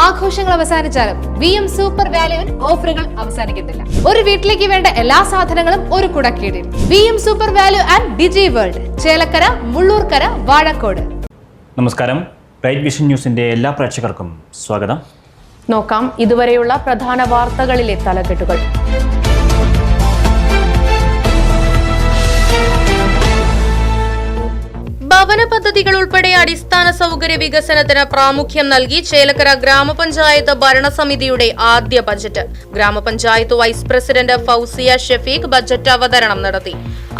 ആഘോഷങ്ങൾ അവസാനിച്ചാലും VM super വാല്യുവിൽ ഓഫറുകൾ അവസാനിക്കുന്നില്ല. ഒരു വീട്ടിലേക്ക് വേണ്ട എല്ലാ സാധനങ്ങളും ഒരു കുടക്കീഴിൽ. VM super value and digi world, Chelakkara, Mullurkara, Vazhakkode. നമസ്കാരം. ബ്രൈറ്റ് വിഷൻ ന്യൂസിന്റെ എല്ലാ പ്രേക്ഷകർക്കും സ്വാഗതം. നോക്കാം ഇതുവരെയുള്ള പ്രധാന വാർത്തകളിലെ തലക്കെട്ടുകൾ. ഭവന പദ്ധതികൾ ഉൾപ്പെടെ അടിസ്ഥാന സൗകര്യ വികസനത്തിന് പ്രാമുഖ്യം നൽകി ചേലക്കര ഗ്രാമപഞ്ചായത്ത് ഭരണസമിതിയുടെ ആദ്യ ബജറ്റ്. ഗ്രാമപഞ്ചായത്ത് vice president Fousiya Shafeeq budget അവതരണം നടത്തി.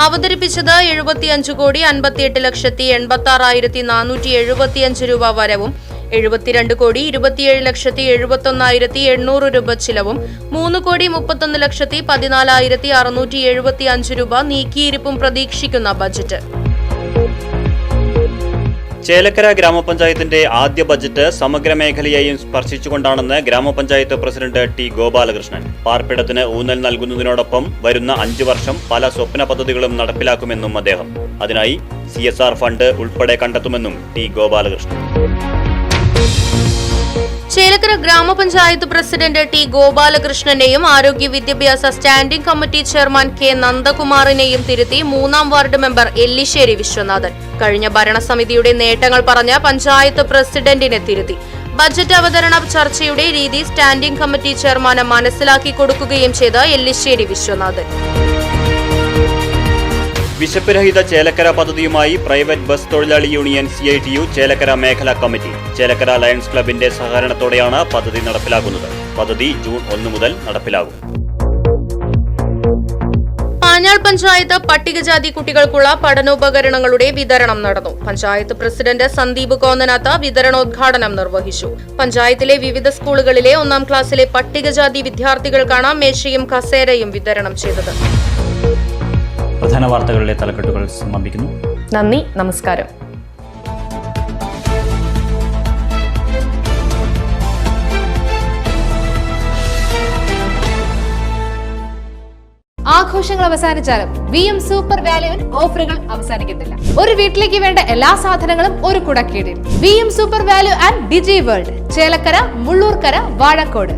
അവതരിപ്പിച്ചത് 75,86,86,475 രൂപ വരവും 72,27,71,800 രൂപ ചിലവും 3,31,14,675 രൂപ നീക്കിയിരിപ്പും പ്രതീക്ഷിക്കുന്ന ബജറ്റ്. ചേലക്കര ഗ്രാമപഞ്ചായത്തിന്റെ ആദ്യ ബജറ്റ് സമഗ്ര മേഖലയെയും സ്പർശിച്ചുകൊണ്ടാണെന്ന് ഗ്രാമപഞ്ചായത്ത് പ്രസിഡന്റ് ടി ഗോപാലകൃഷ്ണൻ. പാർപ്പിടത്തിന് ഊന്നൽ നൽകുന്നതിനോടൊപ്പം വരുന്ന 5 വർഷം പല സ്വപ്ന പദ്ധതികളും നടപ്പിലാക്കുമെന്നും അദ്ദേഹം. അതിനായി CSR ഫണ്ട് ഉൾപ്പെടെ കണ്ടെത്തുമെന്നും ടി ഗോപാലകൃഷ്ണൻ. ചേലക്കര ഗ്രാമപഞ്ചായത്ത് പ്രസിഡന്റ് ടി ഗോപാലകൃഷ്ണനെയും ആരോഗ്യ വിദ്യാഭ്യാസ സ്റ്റാൻഡിംഗ് കമ്മിറ്റി ചെയർമാൻ കെ നന്ദകുമാറിനെയും തിരുത്തി 3-ാം വാർഡ് മെമ്പർ എല്ലിശ്ശേരി വിശ്വനാഥൻ. കഴിഞ്ഞ ഭരണസമിതിയുടെ നേട്ടങ്ങൾ പറഞ്ഞ പഞ്ചായത്ത് പ്രസിഡന്റിനെ തിരുത്തി. ബജറ്റ് അവതരണ ചർച്ചയുടെ രീതി സ്റ്റാൻഡിംഗ് കമ്മിറ്റി ചെയർമാന് മനസ്സിലാക്കി കൊടുക്കുകയും ചെയ്ത എല്ലിശ്ശേരി വിശ്വനാഥൻ. വിശപ്പ് രഹിത ചേലക്കര പദ്ധതിയുമായി പ്രൈവറ്റ് ബസ് തൊഴിലാളി യൂണിയൻ CITU ചേലക്കര മേഖലാ കമ്മിറ്റി. ചേലക്കര ലയൺസ് ക്ലബിന്റെ സഹകരണത്തോടെയാണ് പദ്ധതി നടപ്പിലാക്കുന്നത്. പദ്ധതി ജൂൺ 1 മുതൽ നടപ്പിലാകും. പാഞ്ഞാൾ പഞ്ചായത്ത് പട്ടികജാതി കുട്ടികൾക്കുള്ള പഠനോപകരണങ്ങളുടെ വിതരണം നടന്നു. പഞ്ചായത്ത് പ്രസിഡന്റ് സന്ദീപ് കോന്നനാത്ത് വിതരണോദ്ഘാടനം നിർവഹിച്ചു. പഞ്ചായത്തിലെ വിവിധ സ്കൂളുകളിലെ 1-ാം ക്ലാസ്സിലെ പട്ടികജാതി വിദ്യാർത്ഥികൾക്കാണ് മേശയും കസേരയും വിതരണം ചെയ്തത്. പ്രധാന വാർത്തകളിലെ തലക്കെട്ടുകൾ സമാപിക്കുന്നു. നന്ദി, നമസ്കാരം. ആഘോഷങ്ങൾ അവസാനിച്ചാലും VM സൂപ്പർ വാല്യുവിൽ ഓഫറുകൾ അവസാനിക്കുന്നില്ല. ഒരു വീട്ടിലേക്ക് വേണ്ട എല്ലാ സാധനങ്ങളും ഒരു കുടക്കീഴിൽ. VM super value and digi world, Chelakkara, Mullurkara, Vazhakkode.